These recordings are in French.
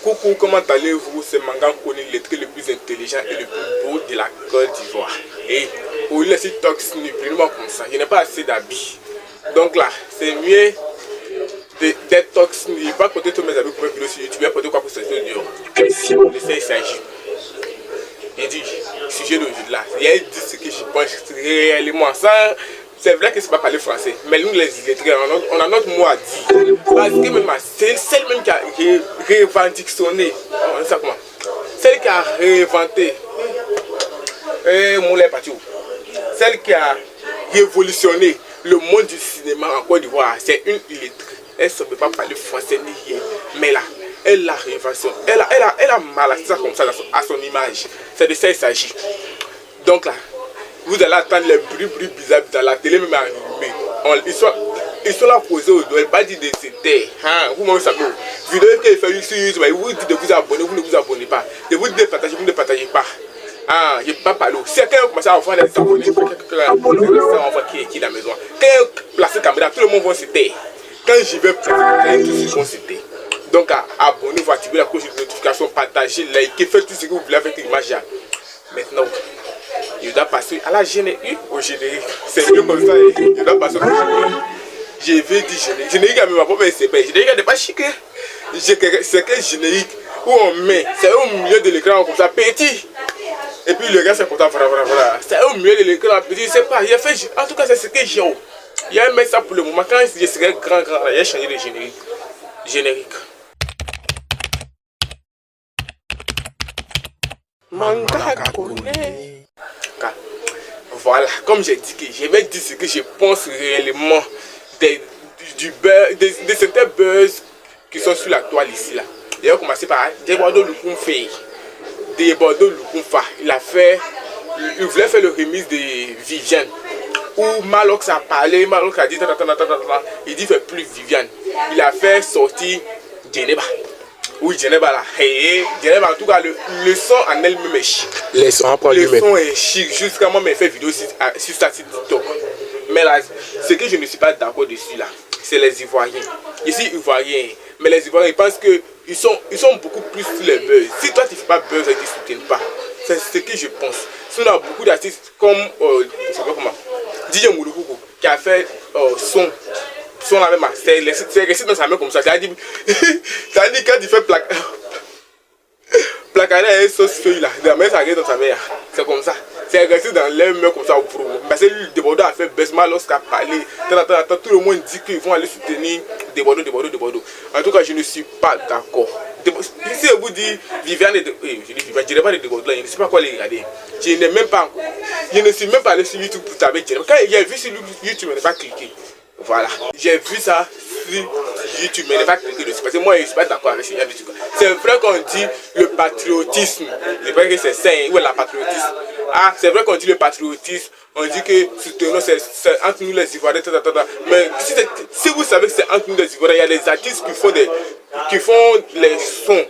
Coucou, comment allez-vous? C'est Mangan Koni, lettré le plus intelligent et le plus beau de la Côte d'Ivoire. Et pour laisser Tox plus comme ça, je n'ai pas assez d'habits. Donc là, c'est mieux d'être Tox. Je ne vais pas compter tous mes amis pour une vidéo sur YouTube. Je vais compter quoi pour cette vidéo. De ça, il s'agit. J'ai dit, sujet d'aujourd'hui là, il y a dit ce que je pense réellement. Ça, c'est vrai que c'est pas parler français, mais nous les illettrés, on a notre mot à dire. Parce que même c'est celle même qui a revendiqué, celle qui a réinventé, celle qui a révolutionné le monde du cinéma en Côte d'Ivoire, c'est une illettrée. Elle ne peut pas parler français ni rien, mais là, elle a réinvention, elle a malaxé ça comme ça à son image. C'est de ça il s'agit. Donc là, vous allez attendre les bruits bizarres dans la télé, même animée. Ils sont là posés au dos, elle pas dit de se taire. Vous-même savez, vidéo que fait sur YouTube, ils vous disent de vous abonner, vous ne vous abonnez pas. De vous dire de partager, vous ne partagez pas. Je ne peux pas parler. Si quelqu'un commence à faire des abonnés, on voit qui est dans la maison. Quand place la caméra, tout le monde va se taire. Quand j'y vais, tous ils vont se taire. Donc abonnez-vous, activez la cloche de notification, partagez, likez, faites tout ce que vous voulez avec l'image. Maintenant, il doit passer à la générique, au générique. C'est mieux comme ça, il doit passer au générique. Je vais dire générique. Générique à ma propre CP. Générique n'est pas chic. C'est que générique où on met, c'est au milieu de l'écran comme ça, petit. Et puis le gars c'est comme ça, voilà. C'est au milieu de l'écran petit, je sais pas. En tout cas, c'est ce que j'ai. Il y a un mec ça pour le moment. Quand je serai grand, il y a changé de générique. Générique. Manga connaît. Voilà, comme j'ai dit que je vais dire ce que je pense réellement de certains buzz qui sont sur la toile ici là. Il va commencer par Debordo Lukumfe. Debordo Lukumfa, il voulait faire le remix de Viviane. Où Malox a parlé, Malox a dit il dit fait plus Viviane. Il a fait sortir Geneba. Oui, Geneba là. Geneba en tout cas, le son en elle-même est chic. Le son est chic. Jusqu'à moi, j'ai fait vidéo sur ça sur TikTok. Mais là, ce que je ne suis pas d'accord dessus là, c'est les Ivoiriens. Ici, Ivoiriens. Mais les Ivoiriens, ils pensent qu'ils sont beaucoup plus sur les buzz. Si toi, tu ne fais pas buzz, ils ne te soutiennent pas. C'est ce que je pense. Si on a beaucoup d'artistes comme, je sais pas comment, DJ Mouloukoukou, qui a fait son la même, c'est récit dans sa main comme ça. Ça dit quand il fait placarder et sauce feuille là, la main ça reste dans sa main. C'est comme ça. C'est resté dans les mains comme ça au pro. Parce que lui, Debordo a fait Besma lorsqu'il a parlé. Tout le monde dit qu'ils vont aller soutenir Debordo. En tout cas, je ne suis pas d'accord. Si je vous dis Viviane je dirais pas de Debordo là, je ne sais pas quoi les regarder. Je ne suis même pas allé sur YouTube pour taper Debordo. Quand j'ai vu sur YouTube, je n'ai pas cliqué. Voilà. J'ai vu ça sur YouTube, mais je n'ai pas cliqué dessus. Parce que moi, je ne suis pas d'accord avec ce genre de trucs. C'est vrai qu'on dit le patriotisme. Je pense que c'est ça, où est la patriotisme? C'est vrai qu'on dit le patriotisme, on dit que soutenons, c'est entre nous les Ivoiriens, mais si vous savez que c'est entre nous les Ivoiriens, il y a des artistes qui font les sons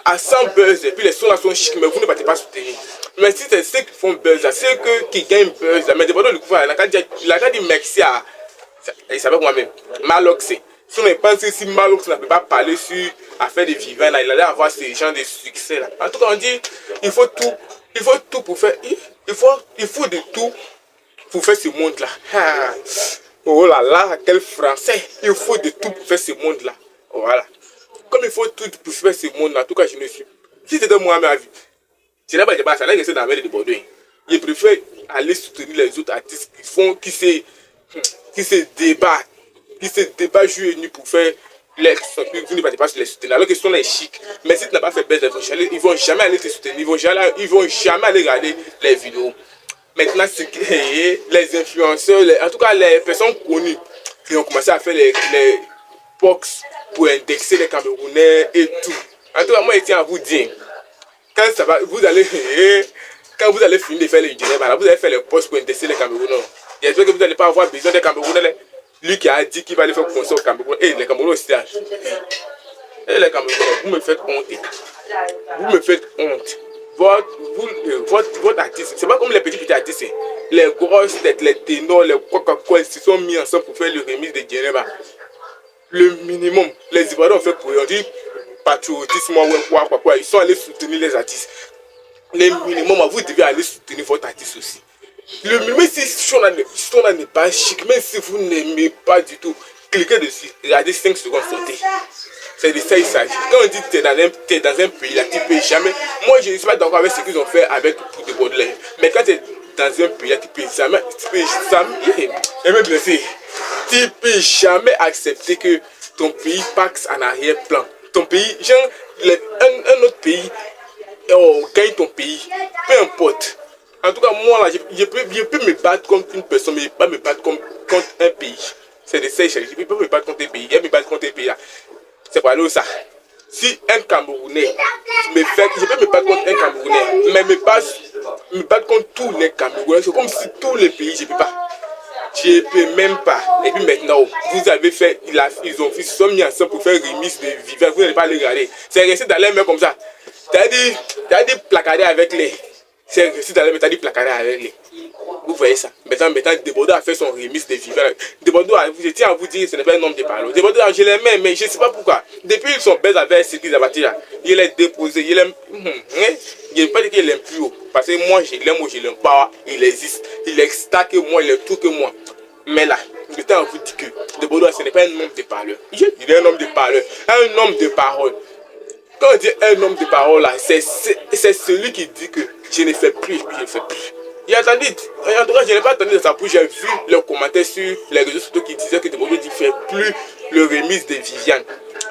à 100 buzz, et puis les sons là sont chics, mais vous ne partez pas soutenir. Mais si c'est ceux qui font buzz, ceux qui gagnent buzz, mais Debordo Lukumfa, il a dit merci à, il savait moi-même, Malox. Si on pense que si Malox ne peut pas parler sur l'affaire de Viviane, il allait avoir ces gens de succès là. En tout cas, on dit il faut tout pour faire. Il faut de tout pour faire ce monde-là. Oh là là, quel français! Il faut de tout pour faire ce monde-là. Voilà. Comme il faut tout pour faire ce monde-là, en tout cas, je ne suis. Si c'était moi, ma vie, je n'ai pas de base, ça n'a resté dans la mer de Bordeaux. Je préfère aller soutenir les autres artistes qui se débattent jour et nuit pour faire les sons. Vous ne partez pas sur les soutenir. Alors que ce sont les chics. Mais si tu n'as pas fait buzz, ils ne vont jamais aller te soutenir. Ils ne vont jamais aller regarder les vidéos. Maintenant, les influenceurs, en tout cas les personnes connues, qui ont commencé à faire les box pour indexer les Camerounais et tout. En tout cas, moi, je tiens à vous dire, quand vous allez finir de faire les Genève, vous allez faire les posts pour indexer les Camerounais. J'espère que vous n'allez pas avoir besoin des Camerounais. Lui qui a dit qu'il va aller faire concert au Cameroun. Et les Camerounais aussi. Et les Camerounais, vous me faites honte. Vous me faites honte. Votre artiste, c'est pas comme les petits artistes. Les grosses têtes, les ténors, les Coca-Cola, ils se sont mis ensemble pour faire le remix de Genève. Le minimum, les Ivoiriens ont fait pour eux. On dit patriotisme, quoi, ils sont allés soutenir les artistes. Le minimum, vous devez aller soutenir votre artiste aussi. Le minimum, si son n'est pas chic, même si vous n'aimez pas du tout, cliquez dessus, regardez 5 secondes sauter. C'est de ça il s'agit. Quand on dit que tu es dans un pays, là, tu ne peux jamais. Moi, je ne suis pas d'accord avec ce qu'ils ont fait avec pour des Baudelaire. Mais quand tu es dans un pays, là, tu ne peux jamais. Tu peux jamais accepter que ton pays passe en arrière-plan. Ton pays, genre, un autre pays gagne ton pays. Peu importe. En tout cas, moi, là, je peux me battre contre une personne, mais pas me battre contre un pays. C'est de ça il s'agit. Je peux me battre contre un pays. Je peux me battre contre un pays là. C'est pas là ça. Si un Camerounais je peux me battre contre un Camerounais, mais me battre contre tous les Camerounais, c'est comme si tous les pays, je peux pas. Je peux même pas. Et puis maintenant, vous avez fait, ils sont mis ensemble pour faire remise de vivants, vous n'allez pas les regarder. C'est resté dans les mains comme ça. T'as dit placarder avec les. C'est resté dans les mains, t'as dit placarder avec les. Vous voyez ça. Maintenant, Debordo a fait son remise de vivants. Debordo, je tiens à vous dire que ce n'est pas un homme de parole. Debordo, je l'aimais, mais je ne sais pas pourquoi. Depuis qu'ils sont bêtes avec ce qu'ils avaient dit là, il est déposé, il aime. Je ne veux pas dire qu'il aime plus haut. Parce que moi, je l'aime ou je ne l'aime pas, il existe. Il existe que moi, il est tout que moi. Mais là, je tiens à vous dire que Debordo, ce n'est pas un homme de parole. Il est un homme de parole. Un homme de parole. Quand on dit un homme de parole là, c'est celui qui dit que je ne fais plus, je ne fais plus. Il a entendu, en tout cas, je n'ai pas entendu de sa bouche, j'ai vu leurs commentaires sur les réseaux sociaux qui disaient que Debordo ne fait plus le remise de Viviane.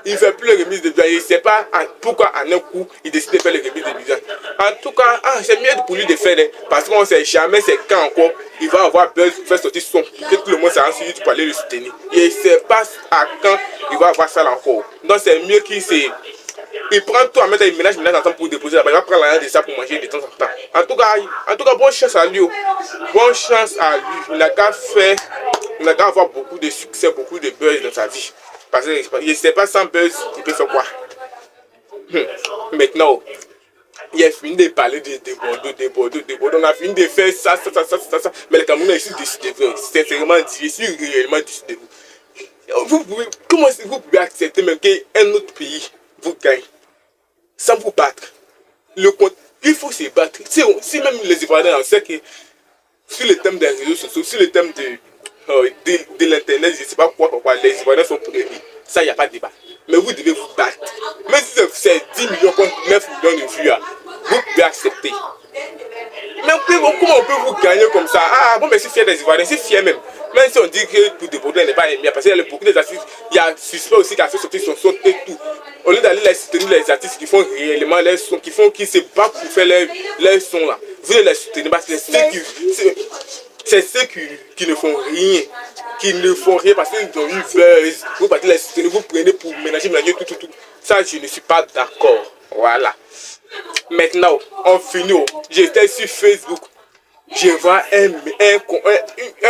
Il ne fait plus le remise de Viviane. Il ne sait pas pourquoi en un coup il décide de faire le remise de Viviane. En tout cas, c'est mieux pour lui de faire, parce qu'on ne sait jamais c'est quand encore il va avoir besoin de faire sortir son que tout le monde s'en sur YouTube pour aller le soutenir. Il ne sait pas à quand il va avoir ça là encore. Donc c'est mieux qu'il se... Il prend tout à mettre les ménages ensemble pour déposer là-bas. Il va prendre l'argent de ça pour manger de temps en temps. En tout cas, bonne chance à lui. Bonne chance à lui. Il n'a qu'à avoir beaucoup de succès, beaucoup de buzz dans sa vie. Parce que il ne sait pas sans buzz, il peut faire quoi. Maintenant, il a fini de parler de Debordo. On a fini de faire ça. Mais le Camerounais ici décide de vous. Sincèrement dit, je suis réellement décidé de vous. Comment vous pouvez accepter même qu'un autre pays vous gagne sans vous battre? Il faut se battre. Si même les Ivoiriens, on sait que sur le thème des réseaux sociaux, sur le thème de l'internet, je ne sais pas pourquoi les Ivoiriens sont prévenus. Ça, il n'y a pas de débat. Mais vous devez vous battre. Même si c'est 10 millions contre 9 millions de vues, vous pouvez accepter. Mais comment on peut vous gagner comme ça? Ah bon, mais je suis fier des Ivoiriens, je suis fier même. Même si on dit que pour Debordo n'est pas aimé, parce qu'il y a beaucoup d'artistes, il y a Suspect aussi qui a fait sortir son son et tout. Au lieu d'aller les soutenir les artistes qui font réellement les sons, qui se battent pour faire les sons là, vous les soutenir parce que c'est ceux qui ne font rien. Qui ne font rien parce qu'ils ont eu buzz. Vous partez les soutenir, vous prenez pour ménager tout. Ça, je ne suis pas d'accord. Voilà. Maintenant, on finit. J'étais sur Facebook. Je vois un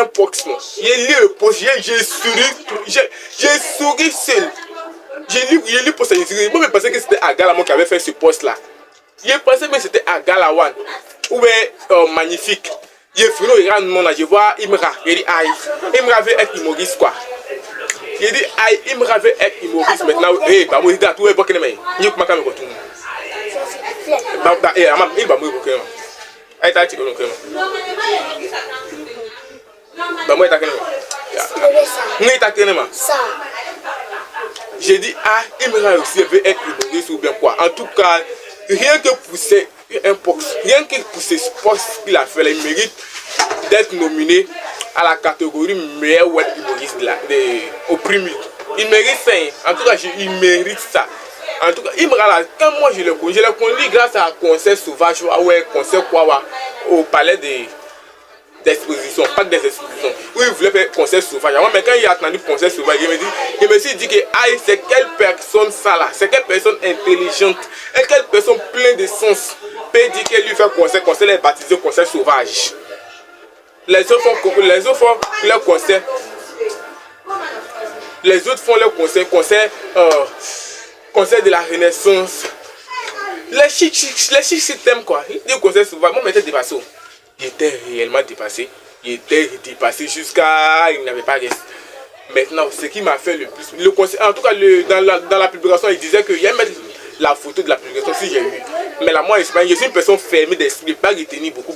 post. J'ai lu le post, j'ai souri seul. J'ai lu le post, moi je pensais que c'était Agala qui avait fait ce post là. Je pensais que c'était Agala One. Ou bien magnifique. Je finis, regarde mon là, je vois Imra. Il dit aïe. Imra veut être humoriste quoi. Il dit aïe, Imra veut être humoriste maintenant. Eh, bah moi je dis à tout le monde que les il va me retourner. Il va me retourner. Aïe, t'as tiré le cœur. Bah moi t'as qu'un ça. J'ai dit ah, Imra aussi veut être humoriste ou bien quoi. En tout cas, rien que pour ces rien que pour ce sport qu'il a fait, il mérite d'être nominé à la catégorie meilleur web humoriste au prix. Il mérite ça. En tout cas, il mérite ça. En tout cas, Imra là, quand moi je l'ai connu grâce à un concert sauvage, ouais, concert quoi, au palais d'exposition, pas des expositions, où il voulait faire concert sauvage. Mais quand il a entendu concert sauvage, il me suis dit que aïe, c'est quelle personne ça là, c'est quelle personne intelligente, et quelle personne pleine de sens peut dire qu'elle lui fait concert est baptisé concert sauvage. Les autres font leur concert. Les autres font leur concert de la Renaissance. Les chics t'aiment quoi. Ils concert sauvage. Moi, j'étais dépassé. Il était réellement dépassé. Il était dépassé jusqu'à... Il n'avait pas reste. Maintenant, ce qui m'a fait le plus... Le concert, en tout cas, dans la publication, il disait qu'il y a la photo de la publication si j'ai eu. Mais là, moi, je suis une personne fermée d'esprit, pas retenir beaucoup.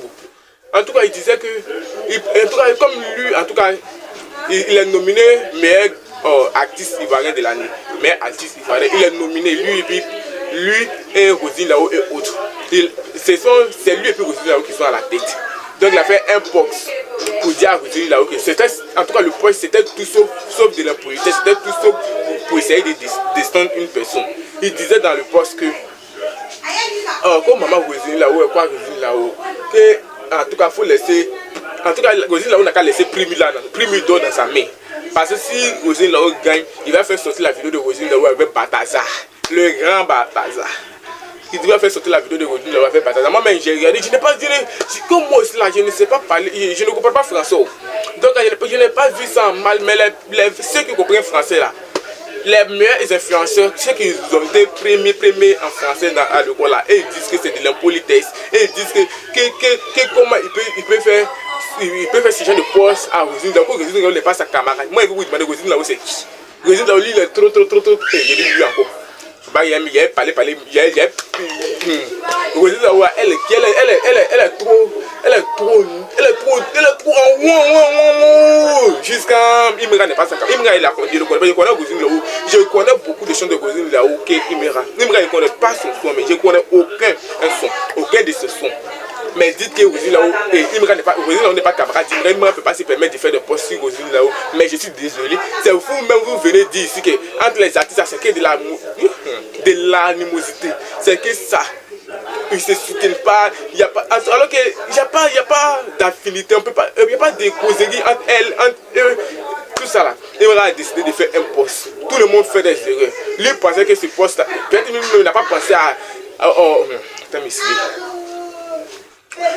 En tout cas, il disait que, en tout cas, comme lui, en tout cas, il est nominé meilleur artiste ivoirien de l'année. Meilleur artiste ivoirien, il est nominé, lui et Roselyne Lao et autres. C'est lui et puis Roselyne Lao qui sont à la tête. Donc il a fait un box pour dire à Roselyne Lao que c'était, en tout cas le poste c'était tout sauf de l'impolitesse, c'était tout sauf pour essayer de descendre une personne. Il disait dans le poste que, comme maman Roselyne Lao et quoi Roselyne Lao, que en tout cas il faut laisser, en tout cas Roselyne Lao n'a qu'à laisser prix 1000 d'or dans sa main. Parce que si Roselyne Lao gagne, il va faire sortir la vidéo de Roselyne Lao avec Balthazar, le grand Balthazar. Il devrait faire sortir la vidéo de Roselyne Lao avec Balthazar. Moi-même j'ai regardé, je n'ai pas dit, comme moi aussi là, je ne sais pas parler, je ne comprends pas français. Donc je n'ai pas vu ça en mal, mais ceux qui comprennent français là, les meilleurs influenceurs, ceux qui ont été premiers en français à l'école là, et ils disent que c'est de l'impolitesse, et ils disent que comment il peut faire ce genre de poste à Roselyne Lao, que Roselyne Lao n'est pas sa camarade. Moi, je vais vous demander Roselyne Lao c'est qui? Roselyne Lao, il est trop, et je lui encore. Il a parlé, Roselyne Lao, elle est trop en jusqu'à Imra n'est pas ça. Imra il a je connais Roselyne Lao, je connais beaucoup de chants de Roselyne Lao que Imra ne connaît pas son son, mais je connais aucun de ce son. Mais dites que Roselyne Lao et Imra n'est pas camarade, Imra ne peut pas se permettre de faire des postes sur Roselyne Lao. Mais je suis désolé, c'est vous-même vous venez dire ici que entre les artistes, c'est que de l'animosité, c'est que ça. Ils se soutiennent pas, il y a pas, alors que il y a pas d'affinité, il n'y a pas de causerie entre elles, entre eux, tout ça là. Et on a décidé de faire un poste. Tout le monde fait des erreurs. Lui pensait que ce poste là, peut-être même il n'a pas pensé à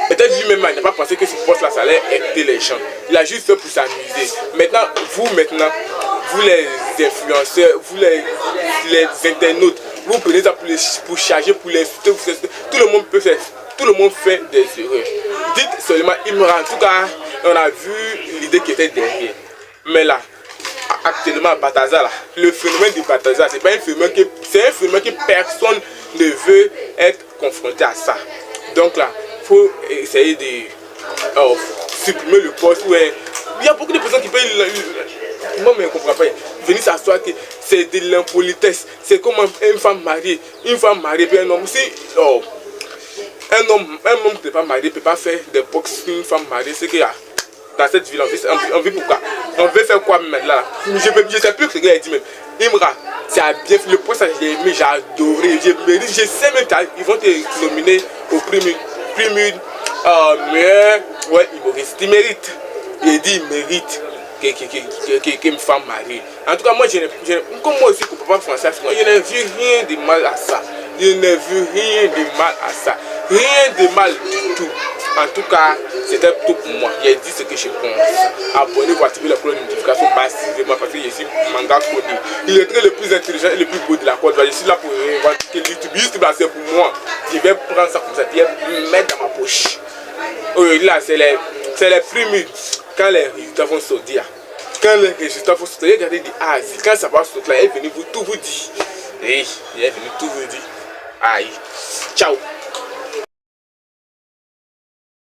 peut-être lui-même il n'a pas pensé que ce poste là ça allait aider les gens. Il a juste fait pour s'amuser. Maintenant, vous les influenceurs, vous les internautes, vous prenez ça pour charger, pour les insulter, tout le monde peut faire, tout le monde fait des erreurs. Dites seulement Imra, en tout cas, on a vu l'idée qui était derrière. Mais là, actuellement, Balthazar, là, le phénomène du Balthazar, c'est un phénomène que personne ne veut être confronté à ça. Donc là, il faut essayer de supprimer le poste. Il y a beaucoup de personnes qui peuvent. Moi, je ne comprends pas. Venir s'asseoir que c'est de l'impolitesse. C'est comme une femme mariée. Une femme mariée et un homme. Si un homme qui n'est pas marié ne peut pas faire des box sur une femme mariée, c'est qu'il y a dans cette ville, on vit pourquoi? On veut faire quoi maintenant? Je ne sais plus ce qu'il a dit même. Imra, c'est bien fait. Le poste, j'ai aimé, j'ai adoré. Je sais même qu'ils vont te nominer au prix meilleur. Ouais, il mérite. Il dit il mérite qu'une femme mariée. En tout cas, moi, comme moi aussi, je ne comprends pas français, je n'ai vu rien de mal à ça. Je n'ai vu rien de mal à ça. Rien de mal du tout. En tout cas, c'était tout pour moi. J'ai dit ce que je pense. Abonnez-vous, activez la cloche de notification massivement parce que je suis Manga Koni. Il est très le plus intelligent et le plus beau de la Côte d'Ivoire. Je suis là pour revendiquer YouTube. YouTube, c'est pour moi. Je vais prendre ça comme ça, je vais mettre dans ma poche. Là, c'est les primes. Quand les résultats vont sortir, regardez, quand ça va sortir, elle est venue tout vous dire. Elle est venue tout vous dire. Aïe. Ciao.